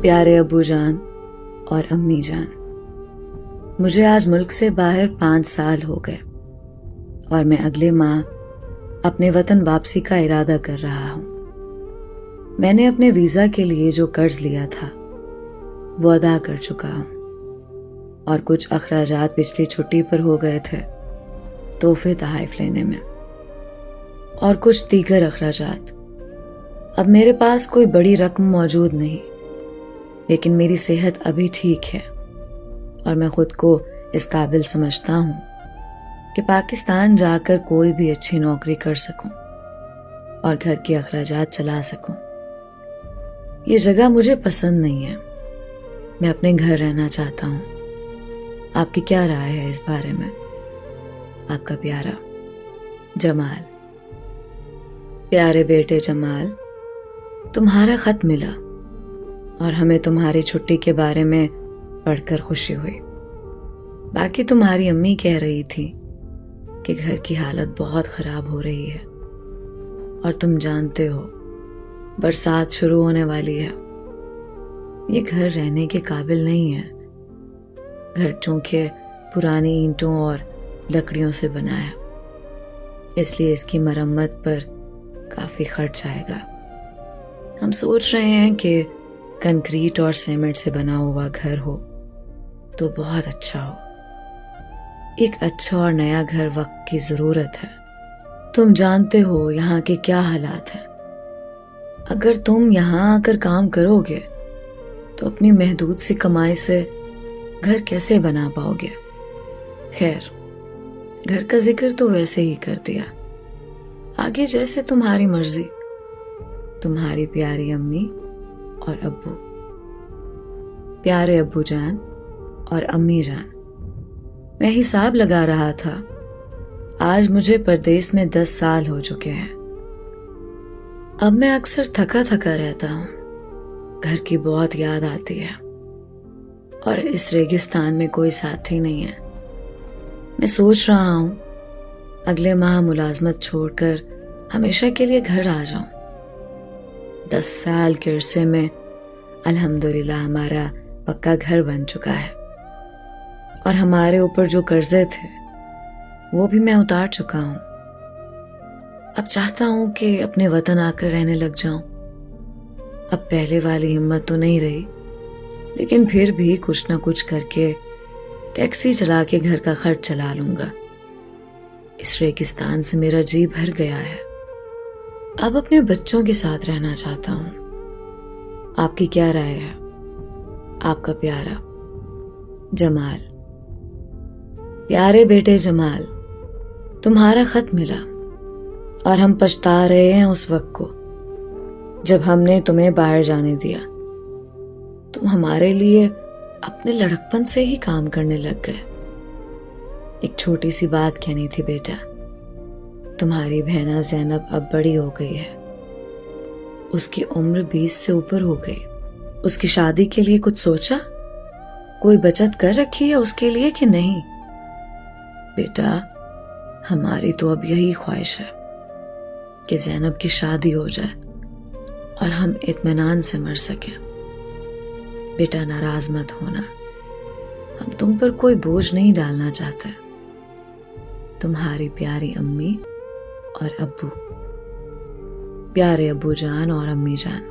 پیارے ابو جان اور امی جان، مجھے آج ملک سے باہر 5 سال ہو گئے اور میں اگلے ماہ اپنے وطن واپسی کا ارادہ کر رہا ہوں۔ میں نے اپنے ویزا کے لیے جو قرض لیا تھا وہ ادا کر چکا ہوں، اور کچھ اخراجات پچھلی چھٹی پر ہو گئے تھے تحفے تحائف لینے میں، اور کچھ دیگر اخراجات۔ اب میرے پاس کوئی بڑی رقم موجود نہیں، لیکن میری صحت ابھی ٹھیک ہے اور میں خود کو اس قابل سمجھتا ہوں کہ پاکستان جا کر کوئی بھی اچھی نوکری کر سکوں اور گھر کے اخراجات چلا سکوں۔ یہ جگہ مجھے پسند نہیں ہے، میں اپنے گھر رہنا چاہتا ہوں۔ آپ کی کیا رائے ہے اس بارے میں؟ آپ کا پیارا جمال۔ پیارے بیٹے جمال، تمہارا خط ملا اور ہمیں تمہاری چھٹی کے بارے میں پڑھ کر خوشی ہوئی۔ باقی تمہاری امی کہہ رہی تھی کہ گھر کی حالت بہت خراب ہو رہی ہے، اور تم جانتے ہو برسات شروع ہونے والی ہے۔ یہ گھر رہنے کے قابل نہیں ہے۔ گھر چونکہ پرانی اینٹوں اور لکڑیوں سے بنا ہے، اس لیے اس کی مرمت پر کافی خرچ آئے گا۔ ہم سوچ رہے ہیں کہ کنکریٹ اور سیمنٹ سے بنا ہوا گھر ہو تو بہت اچھا ہو۔ ایک اچھا اور نیا گھر وقت کی ضرورت ہے۔ تم جانتے ہو یہاں کے کیا حالات ہیں۔ اگر تم یہاں آ کر کام کرو گے تو اپنی محدود سی کمائی سے گھر کیسے بنا پاؤ گے؟ خیر، گھر کا ذکر تو ویسے ہی کر دیا، آگے جیسے تمہاری مرضی۔ تمہاری پیاری امی اور ابو۔ پیارے ابو جان اور امی جان، میں حساب لگا رہا تھا، آج مجھے پردیس میں 10 سال ہو چکے ہیں۔ اب میں اکثر تھکا تھکا رہتا ہوں، گھر کی بہت یاد آتی ہے، اور اس ریگستان میں کوئی ساتھی نہیں ہے۔ میں سوچ رہا ہوں اگلے ماہ ملازمت چھوڑ کر ہمیشہ کے لیے گھر آ جاؤں۔ 10 سال کے عرصے میں الحمدللہ ہمارا پکا گھر بن چکا ہے، اور ہمارے اوپر جو قرضے تھے وہ بھی میں اتار چکا ہوں۔ اب چاہتا ہوں کہ اپنے وطن آ کر رہنے لگ جاؤں۔ اب پہلے والی ہمت تو نہیں رہی، لیکن پھر بھی کچھ نہ کچھ کر کے ٹیکسی چلا کے گھر کا خرچ چلا لوں گا۔ اس ریگستان سے میرا جی بھر گیا ہے، اب اپنے بچوں کے ساتھ رہنا چاہتا ہوں۔ آپ کی کیا رائے ہے؟ آپ کا پیارا جمال۔ پیارے بیٹے جمال، تمہارا خط ملا اور ہم پچھتا رہے ہیں اس وقت کو جب ہم نے تمہیں باہر جانے دیا۔ تم ہمارے لیے اپنے لڑکپن سے ہی کام کرنے لگ گئے۔ ایک چھوٹی سی بات کہنی تھی بیٹا، تمہاری بہنا زینب اب بڑی ہو گئی ہے، اس کی عمر 20 سے اوپر ہو گئی۔ اس کی شادی کے لیے کچھ سوچا؟ کوئی بچت کر رکھی ہے اس کے لیے کہ نہیں؟ بیٹا، ہماری تو اب یہی خواہش ہے کہ زینب کی شادی ہو جائے اور ہم اطمینان سے مر سکیں۔ بیٹا ناراض مت ہونا، ہم تم پر کوئی بوجھ نہیں ڈالنا چاہتے۔ تمہاری پیاری امی اور ابو۔ پیارے ابو جان اور امی جان۔